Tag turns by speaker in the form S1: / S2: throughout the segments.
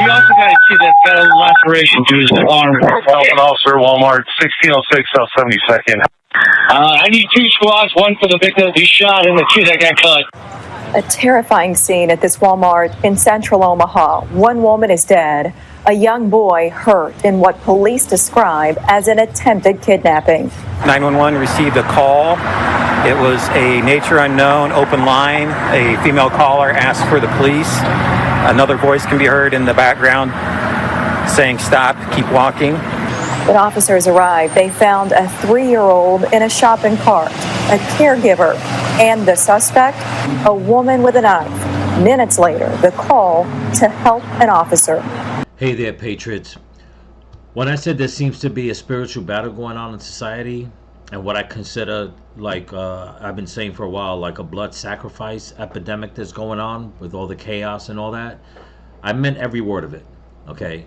S1: We also got to see that fatal laceration to his arm.
S2: Helping officer, Walmart, 1606 South 72nd.
S1: I need 2 squads, 1 for the victim he shot and the 2 that got cut.
S3: A terrifying scene at this Walmart in central Omaha. 1 woman is dead, a young boy hurt in what police describe as an attempted kidnapping.
S4: 911 received a call. It was a nature unknown open line. A female caller asked for the police. Another voice can be heard in the background saying, "Stop, keep walking."
S3: When officers arrived, they found a 3-year-old in a shopping cart, a caregiver, and the suspect, a woman with a knife. Minutes later, the call to help an officer.
S5: Hey there, Patriots. When I said there seems to be a spiritual battle going on in society, and what I consider, like I've been saying for a while, like a blood sacrifice epidemic that's going on with all the chaos and all that, I meant every word of it, okay?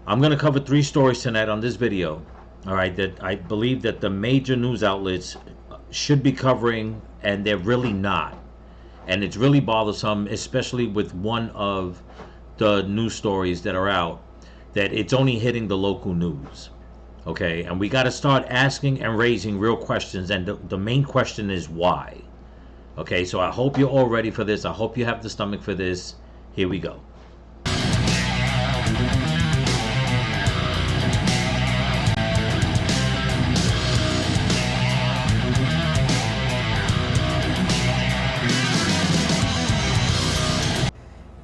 S5: I'm going to cover 3 stories tonight on this video, all right, that I believe that the major news outlets should be covering, and they're really not. And it's really bothersome, especially with one of the news stories that are out, that it's only hitting the local news, okay? And we got to start asking and raising real questions, and the main question is why, okay? So I hope you're all ready for this. I hope you have the stomach for this. Here we go.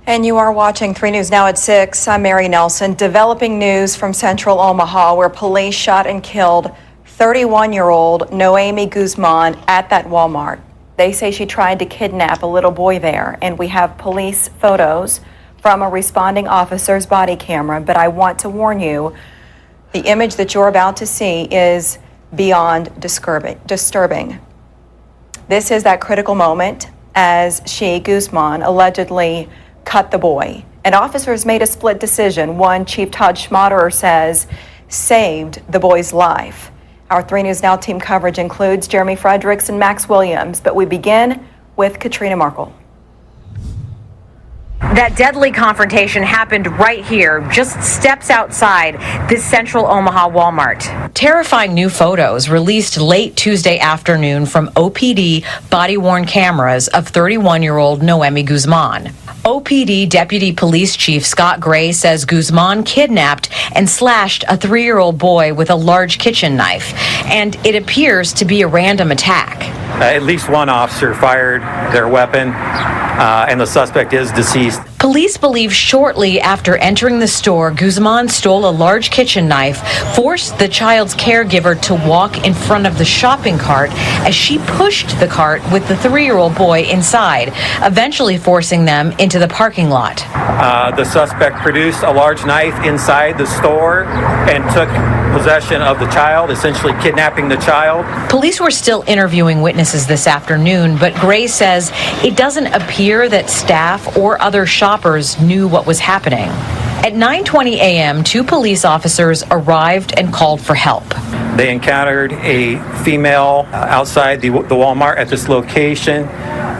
S3: And you are watching 3 News Now at 6. I'm Mary Nelson. Developing news from central Omaha, where police shot and killed 31-year-old Noemi Guzman at that Walmart. They say she tried to kidnap a little boy there, and we have police photos from a responding officer's body camera. But I want to warn you, the image that you're about to see is beyond disturbing. This is that critical moment as she, Guzman, allegedly cut the boy. And officers made a split decision. One, Chief Todd Schmaderer says, saved the boy's life. Our 3 News Now team coverage includes Jeremy Fredericks and Max Williams, but we begin with Katrina Markle.
S6: That deadly confrontation happened right here, just steps outside this central Omaha Walmart. Terrifying new photos released late Tuesday afternoon from OPD body-worn cameras of 31-year-old Noemi Guzman. OPD Deputy Police Chief Scott Gray says Guzman kidnapped and slashed a 3-year-old boy with a large kitchen knife, and it appears to be a random attack.
S4: At least one officer fired their weapon, and the suspect is deceased.
S6: Police believe shortly after entering the store, Guzman stole a large kitchen knife, forced the child's caregiver to walk in front of the shopping cart as she pushed the cart with the 3-year-old boy inside, eventually forcing them into the parking lot.
S4: The suspect produced a large knife inside the store and took possession of the child, essentially kidnapping the child. Police were still interviewing witnesses this afternoon, but Gray says it doesn't appear that staff or other shoppers knew what was happening. At 9:20 a.m., 2 police officers arrived and called for help. They encountered a female outside the Walmart at this location.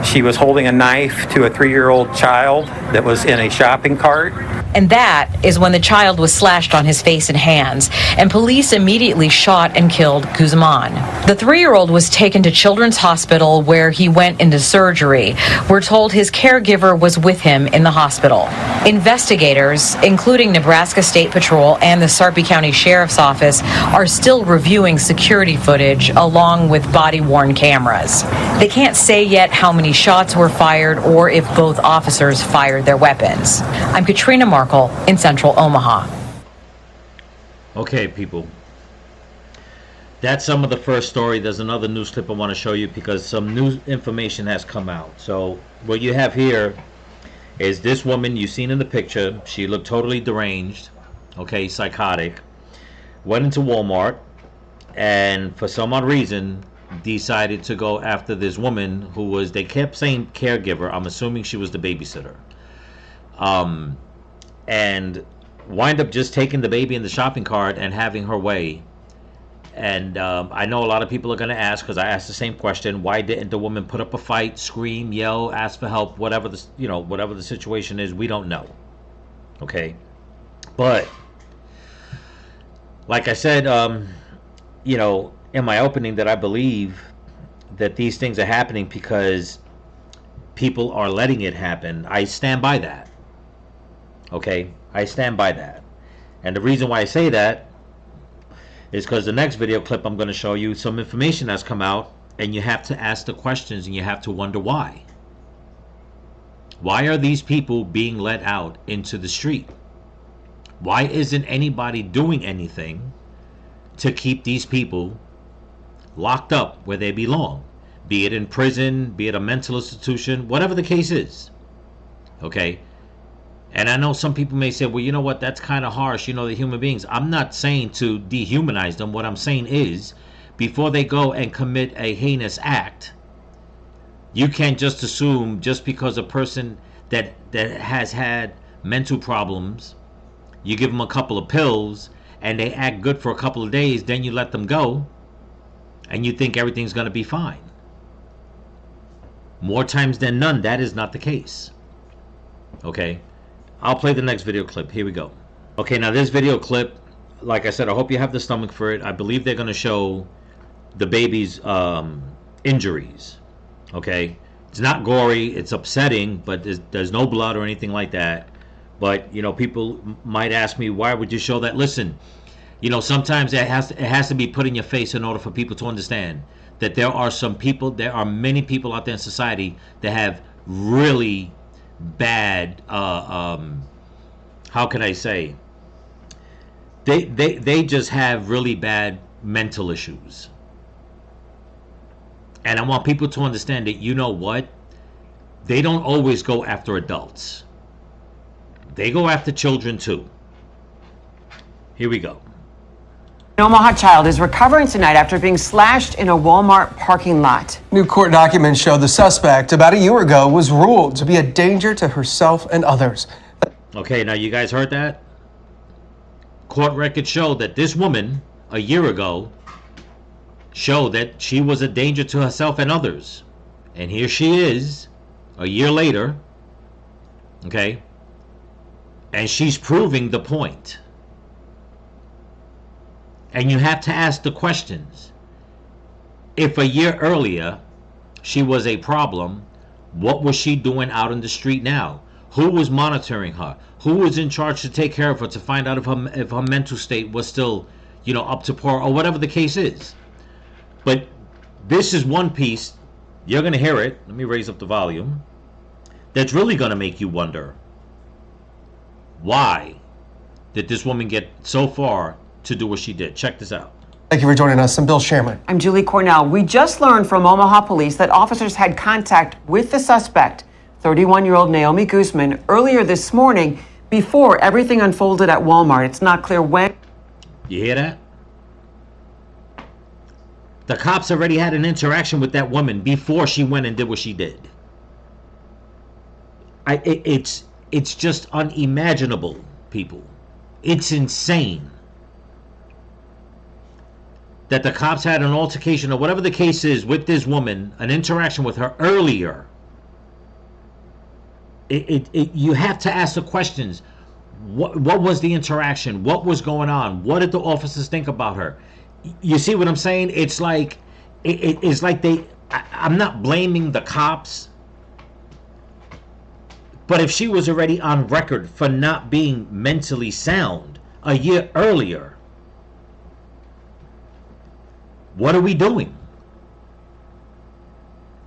S4: She was holding a knife to a 3-year-old child that was in a shopping cart. And that is when the child was slashed on his face and hands, and police immediately shot and killed Guzman. The 3-year-old was taken to Children's Hospital where he went into surgery. We're told his caregiver was with him in the hospital. Investigators, including Nebraska State Patrol and the Sarpy County Sheriff's Office, are still reviewing security footage along with body-worn cameras. They can't say yet how many shots were fired or if both officers fired their weapons. I'm Katrina Markle in central Omaha.
S5: Okay, people. That's some of the first story. There's another news clip I want to show you because some new information has come out. So what you have here is this woman you've seen in the picture. She looked totally deranged, okay, psychotic. Went into Walmart and for some odd reason decided to go after this woman who was, they kept saying caregiver. I'm assuming she was the babysitter. And wind up just taking the baby in the shopping cart and having her way. And I know a lot of people are going to ask, because I asked the same question, why didn't the woman put up a fight, scream, yell, ask for help, whatever the, whatever the situation is? We don't know. Okay. But like I said, you know, in my opening, that I believe that these things are happening because people are letting it happen. I stand by that. Okay, I stand by that. And the reason why I say that is because the next video clip I'm going to show you some information that's come out, and you have to ask the questions and you have to wonder why. Why are these people being let out into the street? Why isn't anybody doing anything to keep these people locked up where they belong? Be it in prison, be it a mental institution, whatever the case is. Okay? And I know some people may say, well, you know what, that's kind of harsh, you know, the human beings. I'm not saying to dehumanize them. What I'm saying is, before they go and commit a heinous act, you can't just assume just because a person that has had mental problems, you give them a couple of pills and they act good for a couple of days, then you let them go and you think everything's going to be fine. More times than none, that is not the case. Okay, I'll play the next video clip. Here we go. Okay, now this video clip, like I said, I hope you have the stomach for it. I believe they're going to show the baby's injuries. Okay, it's not gory, it's upsetting, but there's no blood or anything like that. But you know, people might ask me, why would you show that? Listen, you know, sometimes it has to be put in your face in order for people to understand that there are many people out there in society that have really bad how can I say, they just have really bad mental issues. And I want people to understand that, you know what, they don't always go after adults. They go after children too. Here we go.
S7: An Omaha child is recovering tonight after being slashed in a Walmart parking lot.
S8: New court documents show the suspect about a year ago was ruled to be a danger to herself and others.
S5: Okay, now you guys heard that? Court records show that this woman, a year ago, showed that she was a danger to herself and others. And here she is, a year later, okay? And she's proving the point. And you have to ask the questions. If a year earlier she was a problem, what was she doing out in the street now? Who was monitoring her? Who was in charge to take care of her, to find out if her mental state was still, you know, up to par, or whatever the case is? But this is one piece, you're going to hear it, let me raise up the volume, that's really going to make you wonder, why did this woman get so far to do what she did? Check this out.
S8: Thank you for joining us. I'm Bill Shamron.
S7: I'm Julie Cornell. We just learned from Omaha police that officers had contact with the suspect, 31-year-old Naomi Guzman, earlier this morning before everything unfolded at Walmart. It's not clear when.
S5: You hear that? The cops already had an interaction with that woman before she went and did what she did. It's just unimaginable, people. It's insane that the cops had an altercation or whatever the case is with this woman, an interaction with her earlier. You have to ask the questions. What was the interaction? What was going on? What did the officers think about her? You see what I'm saying? It's like it's like I'm not blaming the cops, but if she was already on record for not being mentally sound a year earlier, what are we doing?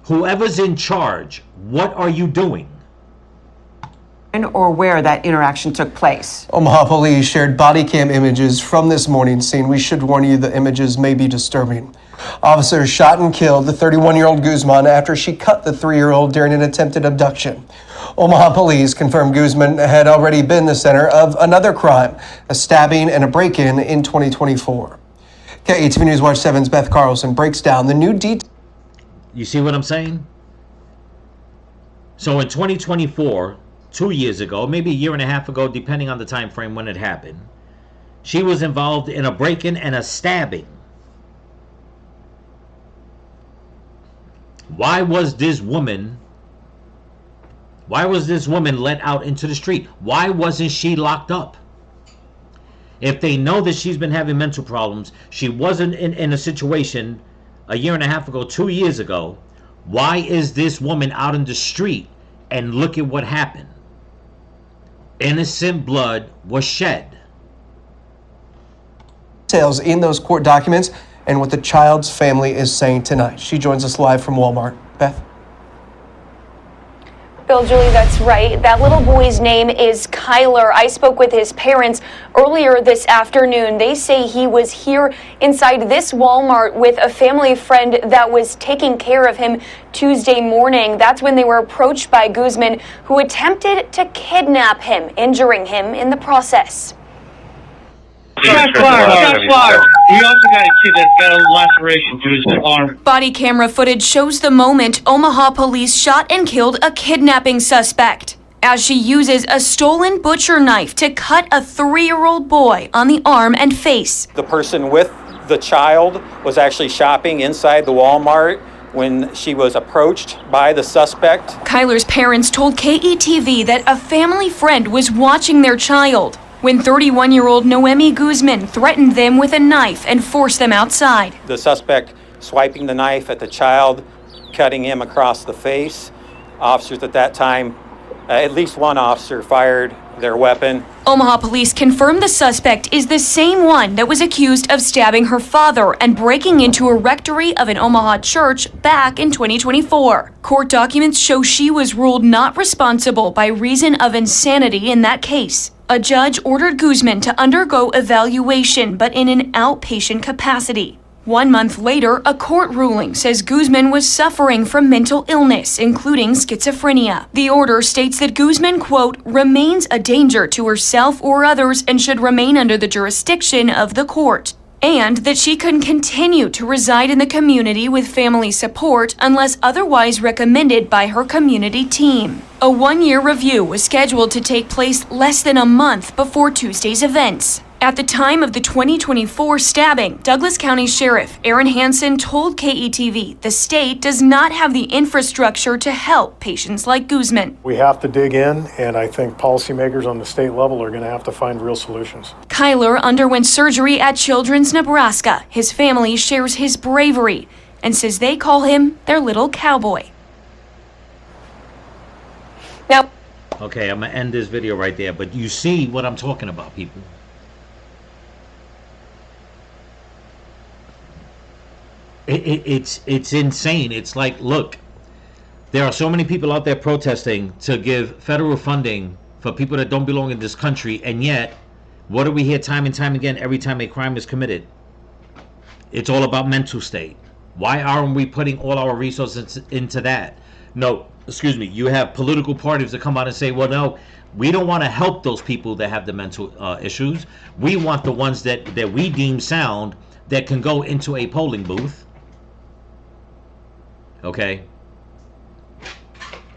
S5: Whoever's in charge, what are you doing?
S7: Or where that interaction took place.
S8: Omaha police shared body cam images from this morning's scene. We should warn you the images may be disturbing. Officers shot and killed the 31-year-old Guzman after she cut the 3-year-old during an attempted abduction. Omaha police confirmed Guzman had already been the center of another crime, a stabbing and a break-in in 2024. KATV News Watch 7's Beth Carlson breaks down the new details.
S5: You see what I'm saying? So in 2024, 2 years ago, maybe a year and a half ago, depending on the time frame when it happened, she was involved in a break-in and a stabbing. Why was this woman let out into the street? Why wasn't she locked up? If they know that she's been having mental problems, she wasn't in a situation a year and a half ago, 2 years ago, why is this woman out in the street? And look at what happened. Innocent blood was shed.
S8: Details in those court documents and what the child's family is saying tonight. She joins us live from Walmart. Beth?
S9: Bill, Julie, that's right. That little boy's name is Kyler. I spoke with his parents earlier this afternoon. They say he was here inside this Walmart with a family friend that was taking care of him Tuesday morning. That's when they were approached by Guzman, who attempted to kidnap him, injuring him in the process.
S1: Shot fired. We also got a kid that got a laceration to his arm.
S10: Body camera footage shows the moment Omaha police shot and killed a kidnapping suspect as she uses a stolen butcher knife to cut a 3-year-old boy on the arm and face.
S4: The person with the child was actually shopping inside the Walmart when she was approached by the suspect.
S10: Kyler's parents told KETV that a family friend was watching their child when 31-year-old Noemi Guzman threatened them with a knife and forced them outside.
S4: The suspect swiping the knife at the child, cutting him across the face. Officers at that time, at least one officer fired their weapon.
S10: Omaha police confirmed the suspect is the same one that was accused of stabbing her father and breaking into a rectory of an Omaha church back in 2024. Court documents show she was ruled not responsible by reason of insanity in that case. A judge ordered Guzman to undergo evaluation, but in an outpatient capacity. 1 month later, a court ruling says Guzman was suffering from mental illness, including schizophrenia. The order states that Guzman, quote, remains a danger to herself or others and should remain under the jurisdiction of the court, and that she can continue to reside in the community with family support unless otherwise recommended by her community team. A 1-year review was scheduled to take place less than a month before Tuesday's events. At the time of the 2024 stabbing, Douglas County Sheriff Aaron Hansen told KETV the state does not have the infrastructure to help patients like Guzman.
S11: We have to dig in, and I think policymakers on the state level are going to have to find real solutions.
S10: Kyler underwent surgery at Children's Nebraska. His family shares his bravery and says they call him their little cowboy.
S9: Now,
S5: Okay, I'm gonna end this video right there, but you see what I'm talking about, people. It's insane. It's like, look, there are so many people out there protesting to give federal funding for people that don't belong in this country, and yet, what do we hear time and time again every time a crime is committed? It's all about mental state. Why aren't we putting all our resources into that? No, excuse me, you have political parties that come out and say, well, no, we don't want to help those people that have the mental issues. We want the ones that we deem sound that can go into a polling booth. Okay?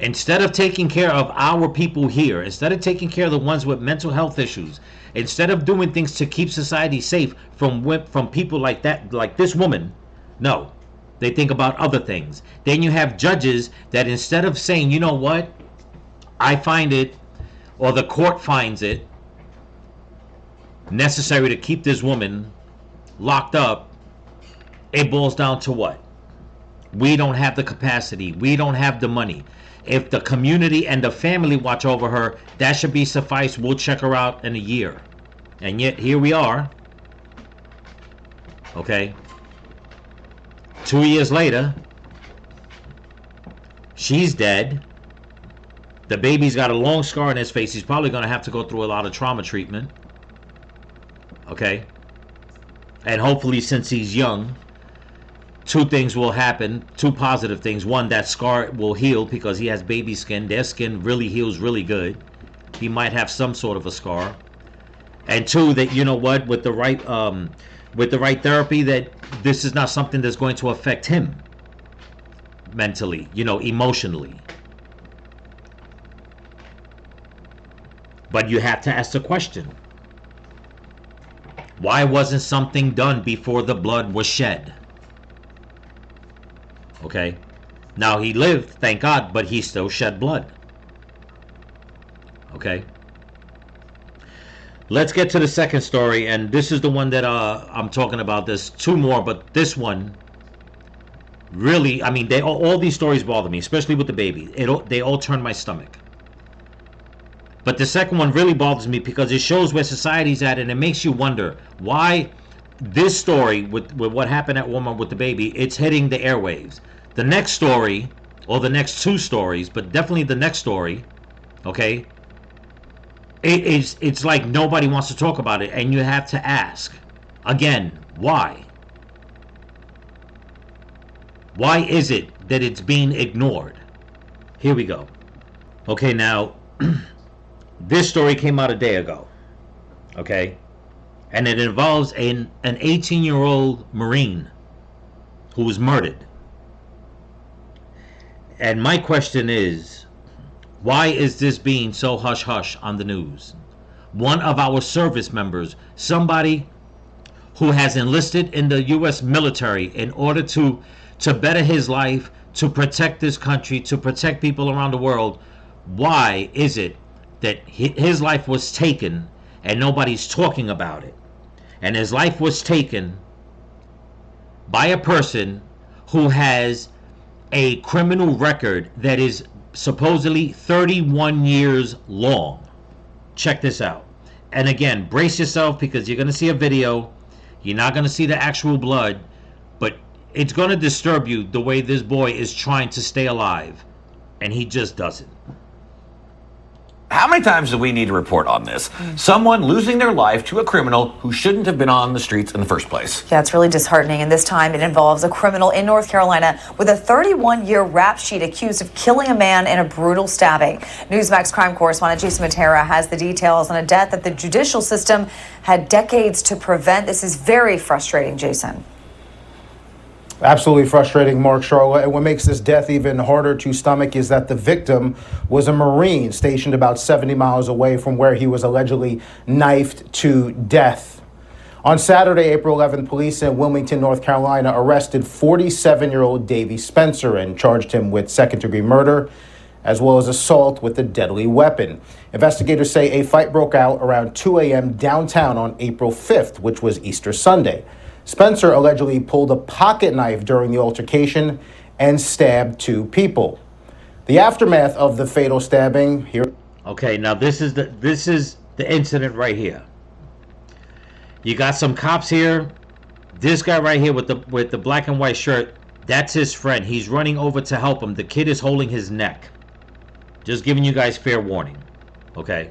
S5: Instead of taking care of our people here, instead of taking care of the ones with mental health issues, instead of doing things to keep society safe from people like that, like this woman, no, they think about other things. Then you have judges that instead of saying, you know what, I find it, or the court finds it necessary to keep this woman locked up, it boils down to what? We don't have the capacity. We don't have the money. If the community and the family watch over her, that should be suffice. We'll check her out in a year. And yet, here we are. Okay. 2 years later, she's dead. The baby's got a long scar on his face. He's probably going to have to go through a lot of trauma treatment. Okay. And hopefully, since he's young, two things will happen, two positive things. One, that scar will heal because he has baby skin. Their skin really heals really good. He might have some sort of a scar. And two, that, you know what, with the right therapy, that this is not something that's going to affect him mentally, you know, emotionally. But you have to ask the question, why wasn't something done before the blood was shed? Okay, now he lived, thank God, but he still shed blood. Okay, Let's get to the second story, and this is the one that I'm talking about. There's two more, but this one really, I mean, all these stories bother me, especially with the baby. They all turn my stomach. But the second one really bothers me because it shows where society's at, and it makes you wonder why this story with what happened at Walmart with the baby, it's hitting the airwaves. The next story, or the next two stories, but definitely the next story, okay, it's like nobody wants to talk about it, and you have to ask again, why? Why is it that it's being ignored? Here we go. Okay, now this story came out a day ago, okay, and it involves an 18-year-old Marine who was murdered. And my question is, why is this being so hush-hush on the news? One of our service members, somebody who has enlisted in the U.S. military in order to better his life, to protect this country, to protect people around the world, why is it that his life was taken and nobody's talking about it? And his life was taken by a person who has a criminal record that is supposedly 31 years long. Check this out. And again, brace yourself because you're going to see a video. You're not going to see the actual blood, but it's going to disturb you the way this boy is trying to stay alive, and he just doesn't.
S12: How many times do we need to report on this? Someone losing their life to a criminal who shouldn't have been on the streets in the first place.
S13: Yeah, it's really disheartening. And this time it involves a criminal in North Carolina with a 31-year rap sheet accused of killing a man in a brutal stabbing. Newsmax crime correspondent Jason Matera has the details on a death that the judicial system had decades to prevent. This is very frustrating, Jason.
S14: Absolutely frustrating, Mark, Charlotte. And what makes this death even harder to stomach is that the victim was a Marine stationed about 70 miles away from where he was allegedly knifed to death. On Saturday, April 11th, police in Wilmington, North Carolina arrested 47-year-old Davy Spencer and charged him with second-degree murder, as well as assault with a deadly weapon. Investigators say a fight broke out around 2 a.m. downtown on April 5th, which was Easter Sunday. Spencer allegedly pulled a pocket knife during the altercation and stabbed two people. The aftermath of the fatal stabbing here.
S5: Okay, now this is the incident right here. You got some cops here. This guy right here with the black and white shirt, that's his friend. He's running over to help him. The kid is holding his neck. Just giving you guys fair warning. Okay.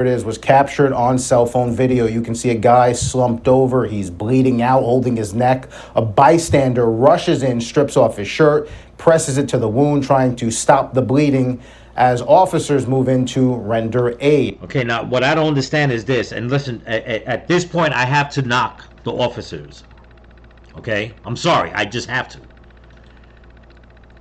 S14: It is was captured on cell phone video. You can see a guy slumped over. He's bleeding out, holding his neck. A bystander rushes in, strips off his shirt, presses it to the wound, trying to stop the bleeding as officers move in to render aid.
S5: Okay, now what I don't understand is this, and listen, at this point I have to knock the officers. Okay? I'm sorry, I just have to.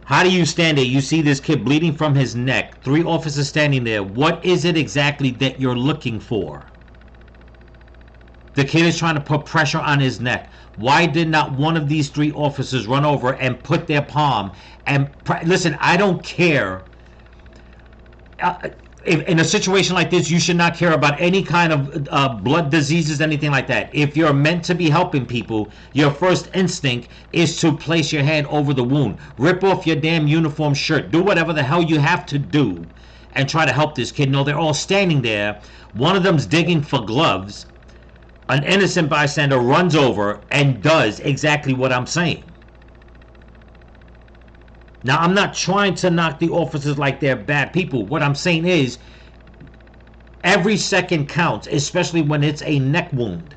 S5: How do you stand there? You see this kid bleeding from his neck. 3 officers standing there. What is it exactly that you're looking for? The kid is trying to put pressure on his neck. Why did not one of these 3 officers run over and put their palm and listen, I don't care. In a situation like this, you should not care about any kind of blood diseases, anything like that. If you're meant to be helping people, your first instinct is to place your hand over the wound. Rip off your damn uniform shirt. Do whatever the hell you have to do and try to help this kid. No, they're all standing there. One of them's digging for gloves. An innocent bystander runs over and does exactly what I'm saying. Now, I'm not trying to knock the officers like they're bad people. What I'm saying is, every second counts, especially when it's a neck wound.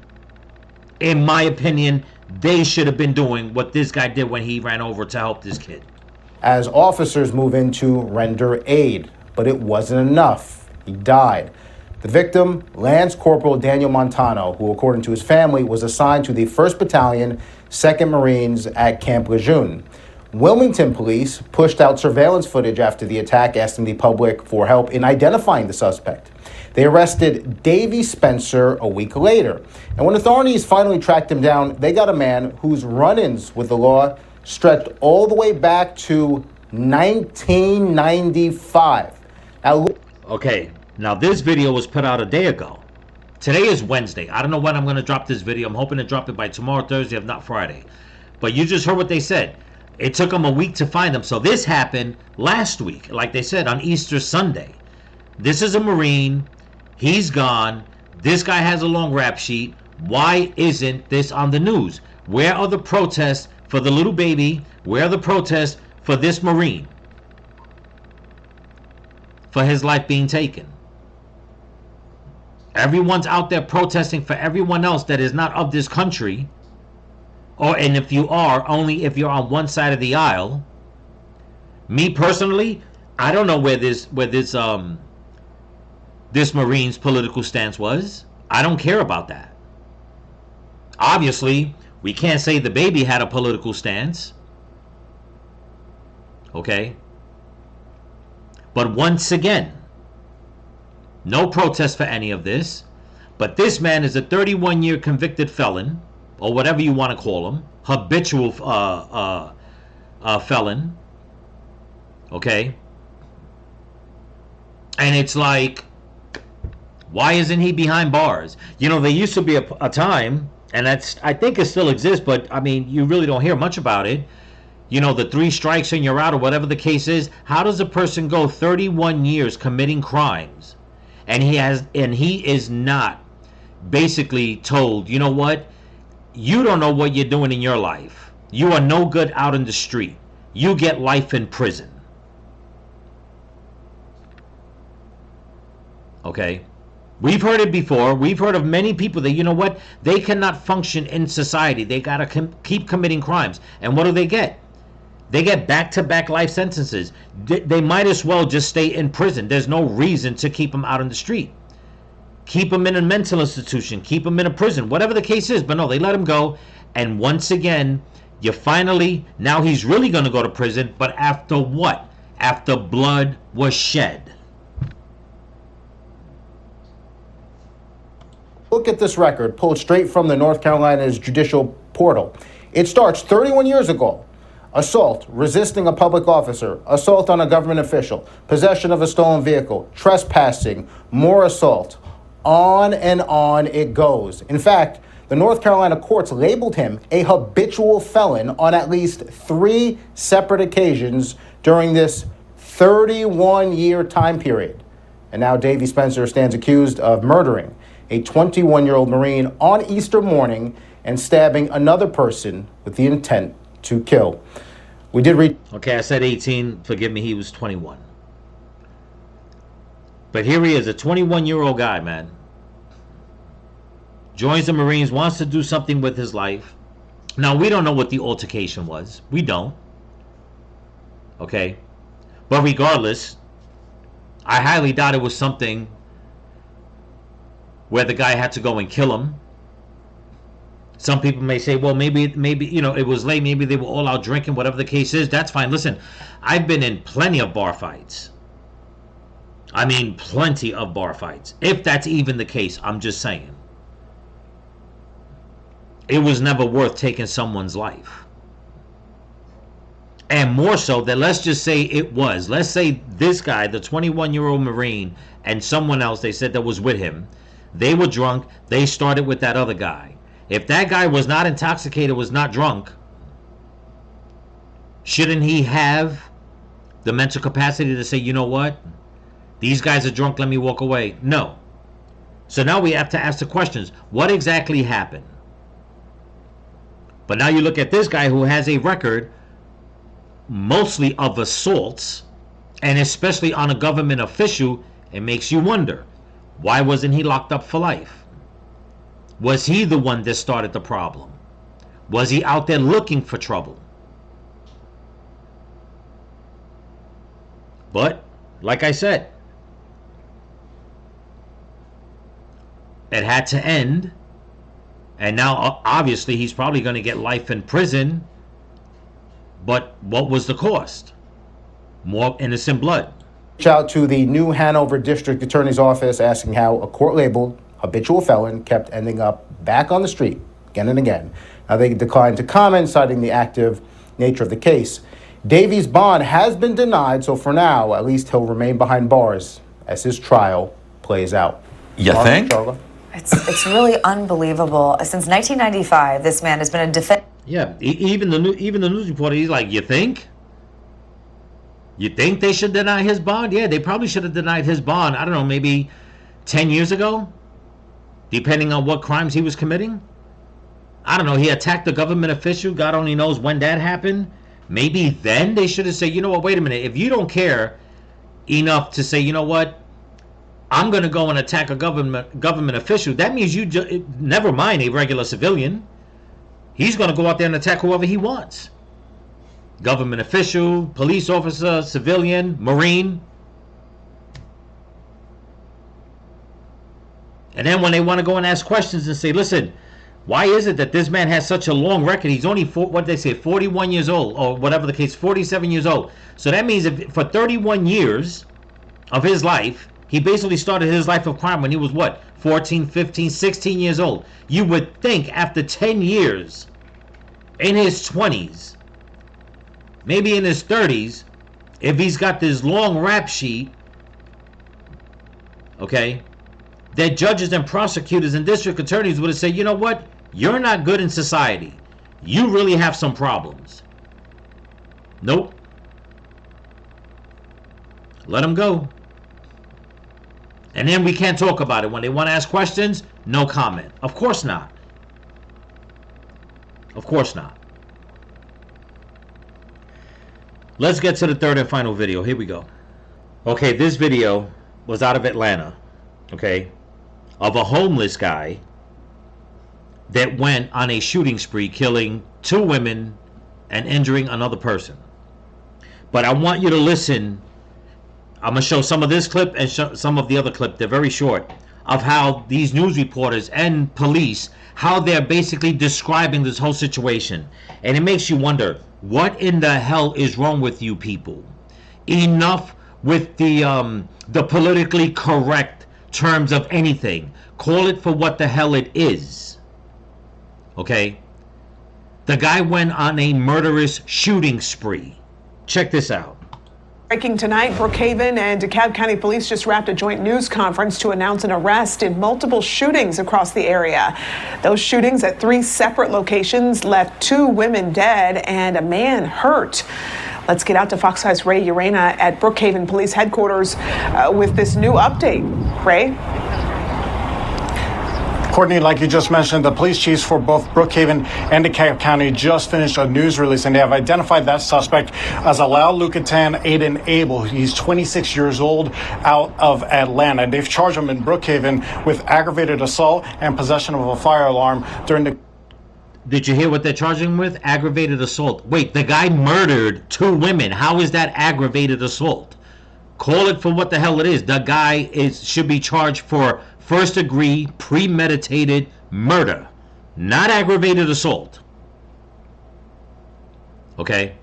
S5: In my opinion, they should have been doing what this guy did when he ran over to help this kid.
S14: As officers move in to render aid, but it wasn't enough. He died. The victim, Lance Corporal Daniel Montano, who according to his family was assigned to the 1st Battalion, 2nd Marines at Camp Lejeune. Wilmington police pushed out surveillance footage after the attack, asking the public for help in identifying the suspect. They arrested Davy Spencer a week later. And when authorities finally tracked him down, they got a man whose run-ins with the law stretched all the way back to 1995. Now,
S5: okay, now this video was put out a day ago. Today is Wednesday. I don't know when I'm going to drop this video. I'm hoping to drop it by tomorrow, Thursday, if not Friday. But you just heard what they said. It took them a week to find them. So this happened last week, like they said, on Easter Sunday. This is a Marine. He's gone. This guy has a long rap sheet. Why isn't this on the news? Where are the protests for the little baby? Where are the protests for this Marine? For his life being taken. Everyone's out there protesting for everyone else that is not of this country. And if you are, only if you're on one side of the aisle. Me personally, I don't know where this Marine's political stance was. I don't care about that. Obviously, we can't say the baby had a political stance. Okay? But once again, no protest for any of this. But this man is a 31-year convicted felon, or whatever you want to call him, habitual felon. Okay? And it's like, why isn't he behind bars? You know, there used to be a time, and that's, I think it still exists, but I mean, you really don't hear much about it. You know, the 3 strikes and you're out, or whatever the case is. How does a person go 31 years committing crimes, and he is not basically told, you know what? You don't know what you're doing in your life. You are no good out in the street. You get life in prison. Okay? We've heard it before. We've heard of many people that, you know what? They cannot function in society. They got to keep committing crimes. And what do they get? They get back-to-back life sentences. They might as well just stay in prison. There's no reason to keep them out in the street. Keep them in a mental institution. Keep them in a prison. Whatever the case is. But no, they let him go. And once again, you finally, now he's really going to go to prison. But after what? After blood was shed.
S14: Look at this record, pulled straight from the North Carolina's judicial portal. It starts 31 years ago. Assault, resisting a public officer, assault on a government official, possession of a stolen vehicle, trespassing, more assault. On and on it goes. In fact, the North Carolina courts labeled him a habitual felon on at least 3 separate occasions during this 31-year time period. And now Davy Spencer stands accused of murdering a 21-year-old Marine on Easter morning and stabbing another person with the intent to kill. We did read.
S5: Okay, I said 18. Forgive me, he was 21. But here he is, a 21-year-old guy, man. Joins the Marines, wants to do something with his life. Now, we don't know what the altercation was. We don't. Okay? But regardless, I highly doubt it was something where the guy had to go and kill him. Some people may say, well, maybe, you know, it was late. Maybe they were all out drinking, whatever the case is. That's fine. Listen, I've been in plenty of bar fights. I mean, plenty of bar fights. If that's even the case, I'm just saying. It was never worth taking someone's life. And more so that, let's just say it was. Let's say this guy, the 21-year-old Marine, and someone else they said that was with him, they were drunk. They started with that other guy. If that guy was not intoxicated, was not drunk, shouldn't he have the mental capacity to say, you know what? These guys are drunk, let me walk away. No. So now we have to ask the questions. What exactly happened? But now you look at this guy who has a record mostly of assaults, and especially on a government official, it makes you wonder, why wasn't he locked up for life? Was he the one that started the problem? Was he out there looking for trouble? But, like I said, it had to end. And now, obviously, he's probably going to get life in prison. But what was the cost? More innocent blood.
S14: Reach out to the New Hanover District Attorney's Office asking how a court-labeled habitual felon kept ending up back on the street again and again. Now, they declined to comment, citing the active nature of the case. Davy's bond has been denied, so for now, at least he'll remain behind bars as his trial plays out.
S12: You think?
S14: Charla?
S13: It's really unbelievable. Since 1995, this man has been a defense.
S5: Yeah, even the news reporter, he's like, you think they should deny his bond? Yeah, they probably should have denied his bond, I don't know, maybe 10 years ago, depending on what crimes he was committing. I don't know, he attacked a government official, God only knows when that happened. Maybe then they should have said, you know what, wait a minute, if you don't care enough to say, you know what, I'm going to go and attack a government official, that means you never mind a regular civilian. He's going to go out there and attack whoever he wants. Government official, police officer, civilian, Marine. And then when they want to go and ask questions and say, listen, why is it that this man has such a long record? He's only, 41 years old, or whatever the case, 47 years old. So that means if for 31 years of his life, he basically started his life of crime when he was, 14, 15, 16 years old. You would think after 10 years, in his 20s, maybe in his 30s, if he's got this long rap sheet, okay, that judges and prosecutors and district attorneys would have said, you know what, you're not good in society. You really have some problems. Nope. Let him go. And then we can't talk about it. When they want to ask questions, no comment. Of course not. Of course not. Let's get to the third and final video. Here we go. Okay, this video was out of Atlanta, okay, of a homeless guy that went on a shooting spree, killing 2 women and injuring another person. But I want you to listen. I'm going to show some of this clip and some of the other clip. They're very short, of how these news reporters and police, how they're basically describing this whole situation. And it makes you wonder, what in the hell is wrong with you people? Enough with the politically correct terms of anything. Call it for what the hell it is. Okay? The guy went on a murderous shooting spree. Check this out.
S15: Breaking tonight, Brookhaven and DeKalb County Police just wrapped a joint news conference to announce an arrest in multiple shootings across the area. Those shootings at 3 separate locations left 2 women dead and a man hurt. Let's get out to Fox 5's Ray Urena at Brookhaven Police Headquarters with this new update. Ray?
S14: Courtney, like you just mentioned, the police chiefs for both Brookhaven and DeKalb County just finished a news release, and they have identified that suspect as Alal Lucatan Aiden Abel. He's 26 years old, out of Atlanta. They've charged him in Brookhaven with aggravated assault and possession of a fire alarm during the...
S5: Did you hear what they're charging him with? Aggravated assault. Wait, the guy murdered 2 women. How is that aggravated assault? Call it for what the hell it is. The guy should be charged for first degree premeditated murder, not aggravated assault. Okay?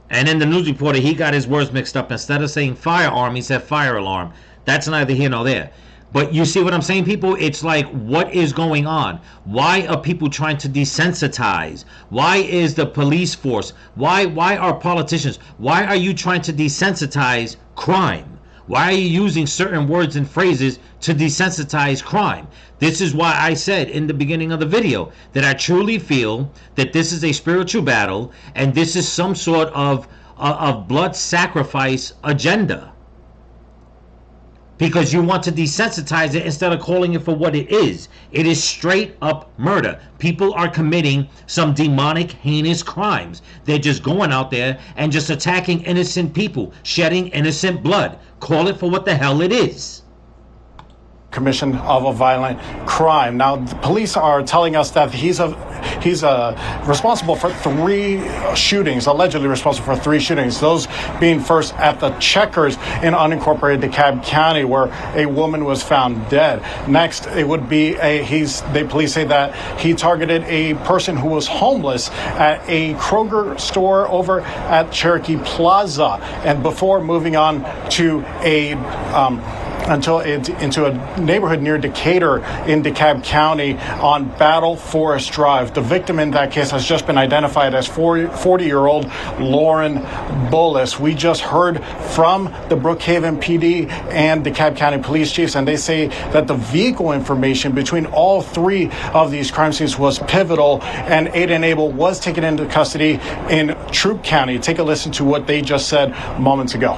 S5: And then the news reporter, he got his words mixed up. Instead of saying firearm, he said fire alarm. That's neither here nor there. But you see what I'm saying, people? It's like, what is going on? Why are people trying to desensitize? Why is the police force? Why are politicians? Why are you trying to desensitize crime? Why are you using certain words and phrases to desensitize crime? This is why I said in the beginning of the video that I truly feel that this is a spiritual battle and this is some sort of blood sacrifice agenda. Because you want to desensitize it instead of calling it for what it is. It is straight up murder. People are committing some demonic, heinous crimes. They're just going out there and just attacking innocent people, shedding innocent blood. Call it for what the hell it is.
S14: Commission of a violent crime. Now, the police are telling us that he's responsible for 3 shootings, allegedly responsible for 3 shootings. Those being first at the Checkers in unincorporated DeKalb County, where a woman was found dead. Next, it would be police say that he targeted a person who was homeless at a Kroger store over at Cherokee Plaza, and before moving on to a
S11: into a neighborhood near Decatur in DeKalb County on Battle Forest Drive. The victim in that case has just been identified as 40-year-old Lauren Bullis. We just heard from the Brookhaven PD and DeKalb County police chiefs, and they say that the vehicle information between all three of these crime scenes was pivotal, and Aiden Abel was taken into custody in Troup County. Take a listen to what they just said moments ago.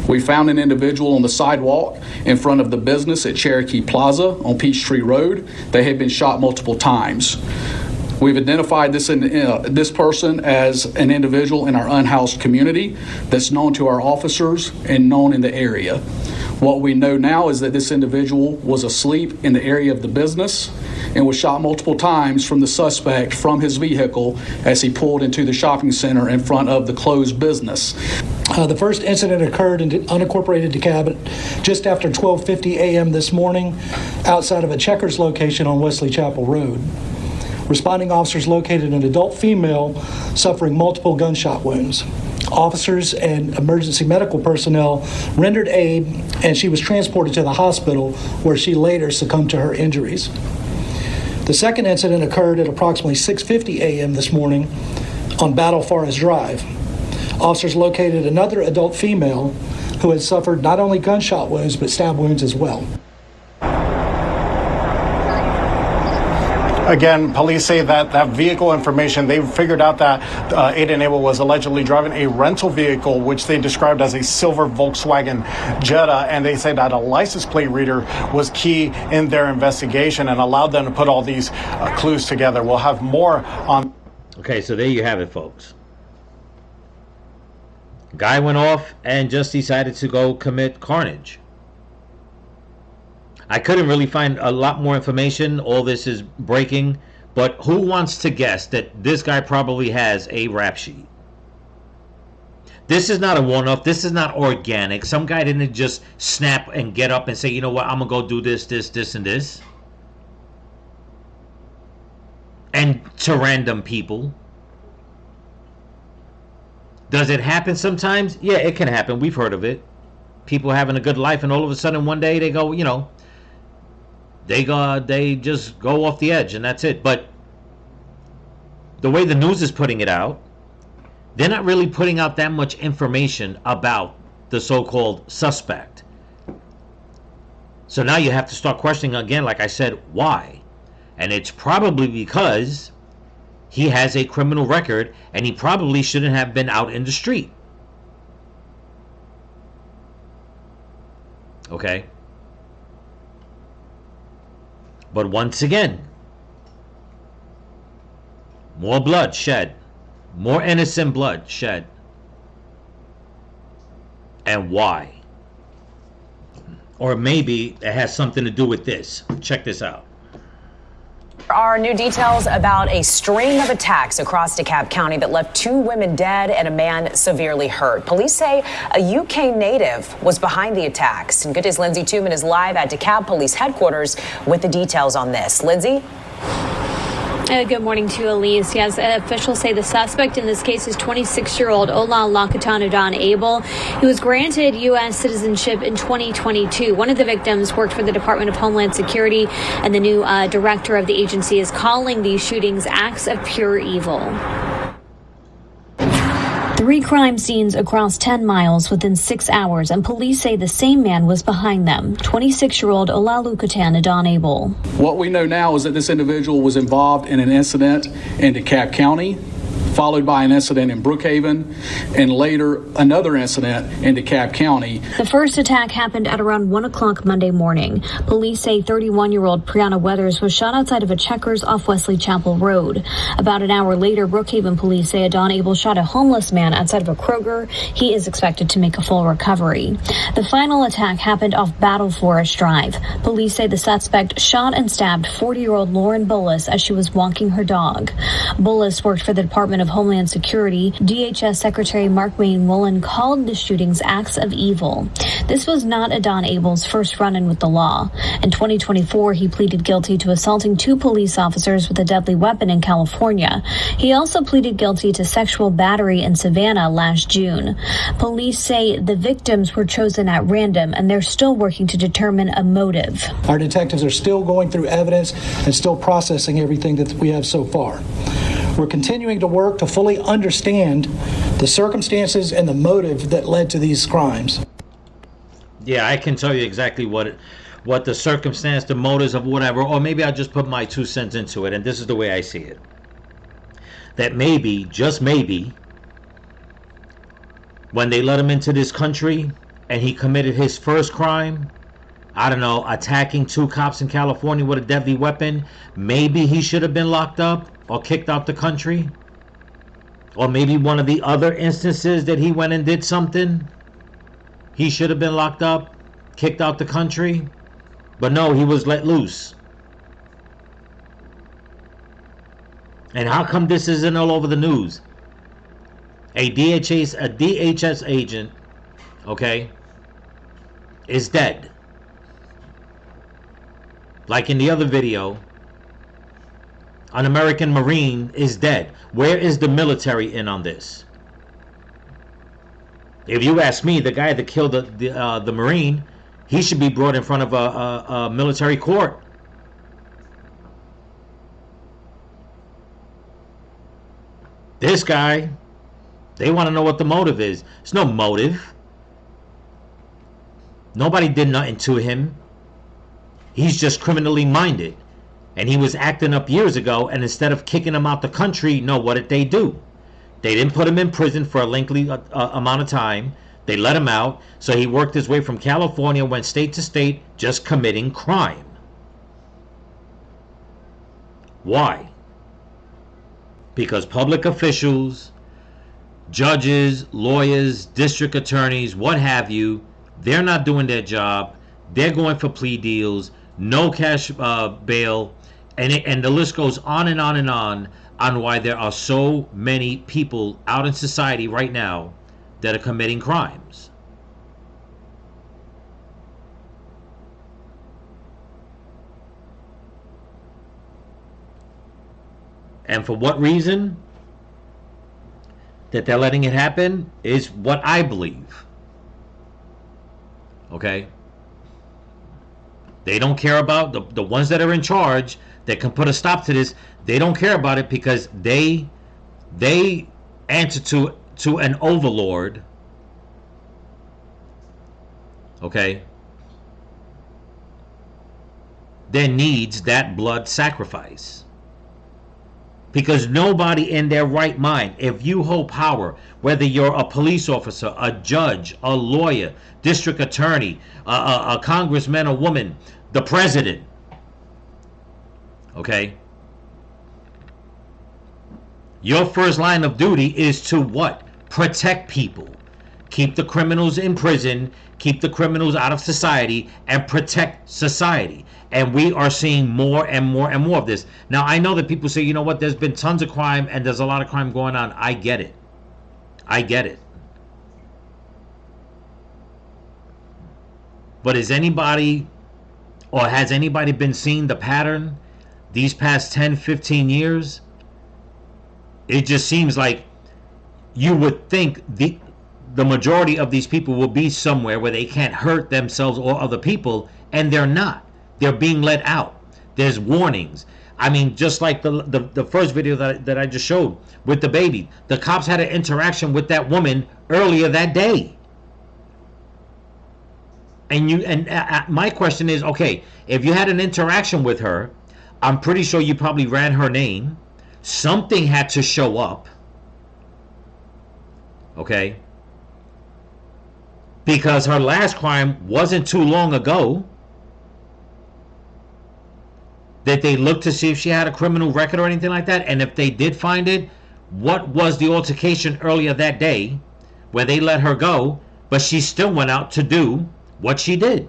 S16: We found an individual on the sidewalk in front of the business at Cherokee Plaza on Peachtree Road. They had been shot multiple times. We've identified this person as an individual in our unhoused community that's known to our officers and known in the area. What we know now is that this individual was asleep in the area of the business and was shot multiple times from the suspect from his vehicle as he pulled into the shopping center in front of the closed business.
S17: The first incident occurred in unincorporated DeKalb just after 12:50 a.m. this morning outside of a Checkers location on Wesley Chapel Road. Responding officers located an adult female suffering multiple gunshot wounds. Officers and emergency medical personnel rendered aid, and she was transported to the hospital where she later succumbed to her injuries. The second incident occurred at approximately 6:50 a.m. this morning on Battle Forest Drive. Officers located another adult female who had suffered not only gunshot wounds but stab wounds as well.
S11: Again, police say that vehicle information, they figured out that Aiden Abel was allegedly driving a rental vehicle, which they described as a silver Volkswagen Jetta, and they say that a license plate reader was key in their investigation and allowed them to put all these clues together. We'll have more on.
S5: Okay, so there you have it, folks. Guy went off and just decided to go commit carnage. I couldn't really find a lot more information. All this is breaking. But who wants to guess that this guy probably has a rap sheet? This is not a one-off. This is not organic. Some guy didn't just snap and get up and say, you know what, I'm going to go do this, and this. And to random people. Does it happen sometimes? Yeah, it can happen. We've heard of it. People having a good life, and all of a sudden one day they go, you know, they just go off the edge, and that's it. But the way the news is putting it out, they're not really putting out that much information about the so-called suspect. So now you have to start questioning again, like I said, why? And it's probably because he has a criminal record, and he probably shouldn't have been out in the street. Okay? But once again, more blood shed. More innocent blood shed. And why? Or maybe it has something to do with this. Check this out.
S6: There are new details about a string of attacks across DeKalb County that left 2 women dead and a man severely hurt. Police say a UK native was behind the attacks. And Good Day's Lindsay Tuman is live at DeKalb Police Headquarters with the details on this. Lindsay?
S18: Good morning to you, Elise. Yes, officials say the suspect in this case is 26-year-old Olalokatanadan Abel. He was granted U.S. citizenship in 2022. One of the victims worked for the Department of Homeland Security, and the new director of the agency is calling these shootings acts of pure evil.
S19: 3 crime scenes across 10 miles within 6 hours, and police say the same man was behind them, 26-year-old Olalokatanadan Abel.
S16: What we know now is that this individual was involved in an incident in DeKalb County, followed by an incident in Brookhaven, and later another incident in DeKalb County.
S19: The first attack happened at around 1 o'clock Monday morning. Police say 31-year-old Brianna Weathers was shot outside of a Checkers off Wesley Chapel Road. About an hour later, Brookhaven police say Adon Abel shot a homeless man outside of a Kroger. He is expected to make a full recovery. The final attack happened off Battle Forest Drive. Police say the suspect shot and stabbed 40-year-old Lauren Bullis as she was walking her dog. Bullis worked for the Department Department of Homeland Security, DHS Secretary Mark Wayne-Woolen called the shootings acts of evil. This was not Adon Abel's first run-in with the law. In 2024, he pleaded guilty to assaulting 2 police officers with a deadly weapon in California. He also pleaded guilty to sexual battery in Savannah last June. Police say the victims were chosen at random, and they're still working to determine a motive.
S17: Our detectives are still going through evidence and still processing everything that we have so far. We're continuing to work to fully understand the circumstances and the motive that led to these crimes.
S5: Yeah, I can tell you exactly what the circumstance, the motives of whatever, or maybe I'll just put my 2 cents into it, and this is the way I see it. That maybe, just maybe, when they let him into this country and he committed his first crime, I don't know, attacking 2 cops in California with a deadly weapon, maybe he should have been locked up or kicked out the country. Or maybe one of the other instances that he went and did something, he should have been locked up, kicked out the country. But no, he was let loose. And how come this isn't all over the news? A DHS agent, okay, is dead. Like in the other video, an American Marine is dead. Where is the military in on this? If you ask me, the guy that killed the Marine, he should be brought in front of a military court. This guy, they want to know what the motive is. There's no motive. Nobody did nothing to him. He's just criminally minded. And he was acting up years ago, and instead of kicking him out the country, no, what did they do? They didn't put him in prison for a lengthy amount of time. They let him out, so he worked his way from California, went state to state, just committing crime. Why? Because public officials, judges, lawyers, district attorneys, what have you, they're not doing their job. They're going for plea deals, no cash bail, and the list goes on and on and on why there are so many people out in society right now that are committing crimes. And for what reason that they're letting it happen is what I believe. Okay? They don't care about the ones that are in charge that can put a stop to this. They don't care about it because they answer to an overlord. Okay? That needs that blood sacrifice. Because nobody in their right mind, if you hold power, whether you're a police officer, a judge, a lawyer, district attorney, a congressman or woman, the president, okay? Your first line of duty is to what? Protect people. Keep the criminals in prison, keep the criminals out of society, and protect society. And we are seeing more and more and more of this. Now, I know that people say, you know what, there's been tons of crime and there's a lot of crime going on. I get it. I get it. But is anybody, or has anybody been seeing the pattern these past 10, 15 years? It just seems like you would think the majority of these people will be somewhere where they can't hurt themselves or other people, and they're not. They're being let out. There's warnings. I mean, just like the first video that I just showed with the baby. The cops had an interaction with that woman earlier that day. And my question is, okay, if you had an interaction with her, I'm pretty sure you probably ran her name. Something had to show up. Okay? Because her last crime wasn't too long ago. That they looked to see if she had a criminal record or anything like that. And if they did find it, what was the altercation earlier that day where they let her go, but she still went out to do what she did?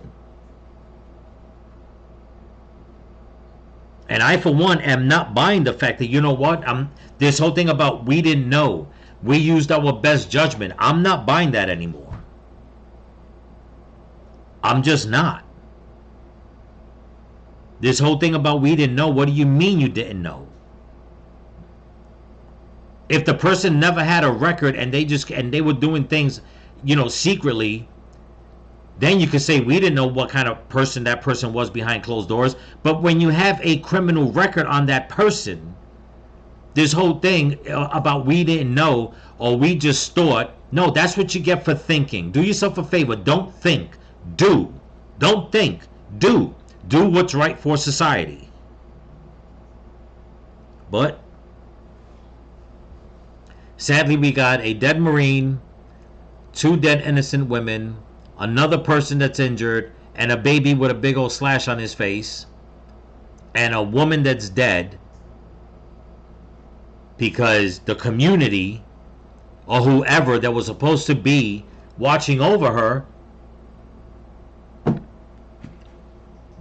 S5: And I, for one, am not buying the fact that, you know what, this whole thing about we didn't know, we used our best judgment. I'm not buying that anymore. I'm just not. This whole thing about we didn't know, what do you mean you didn't know? If the person never had a record and they were doing things, you know, secretly, then you could say we didn't know what kind of person that person was behind closed doors. But when you have a criminal record on that person, this whole thing about we didn't know or we just thought, no, that's what you get for thinking. Do yourself a favor. Don't think. Do. Don't think. Do. Do what's right for society. But sadly, we got a dead Marine, 2 dead innocent women, another person that's injured, and a baby with a big old slash on his face, and a woman that's dead because the community or whoever that was supposed to be watching over her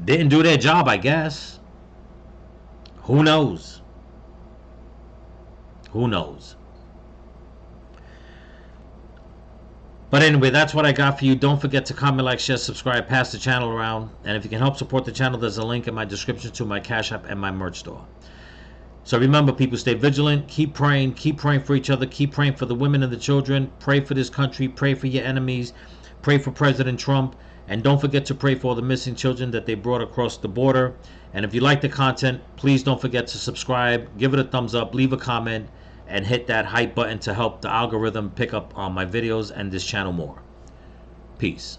S5: didn't do their job, I guess. Who knows? Who knows? But anyway, that's what I got for you. Don't forget to comment, like, share, subscribe, pass the channel around. And if you can help support the channel, there's a link in my description to my Cash App and my merch store. So remember, people, stay vigilant. Keep praying for each other. Keep praying for the women and the children. Pray for this country. Pray for your enemies. Pray for President Trump. And don't forget to pray for all the missing children that they brought across the border. And if you like the content, please don't forget to subscribe. Give it a thumbs up. Leave a comment. And hit that hype button to help the algorithm pick up on my videos and this channel more. Peace.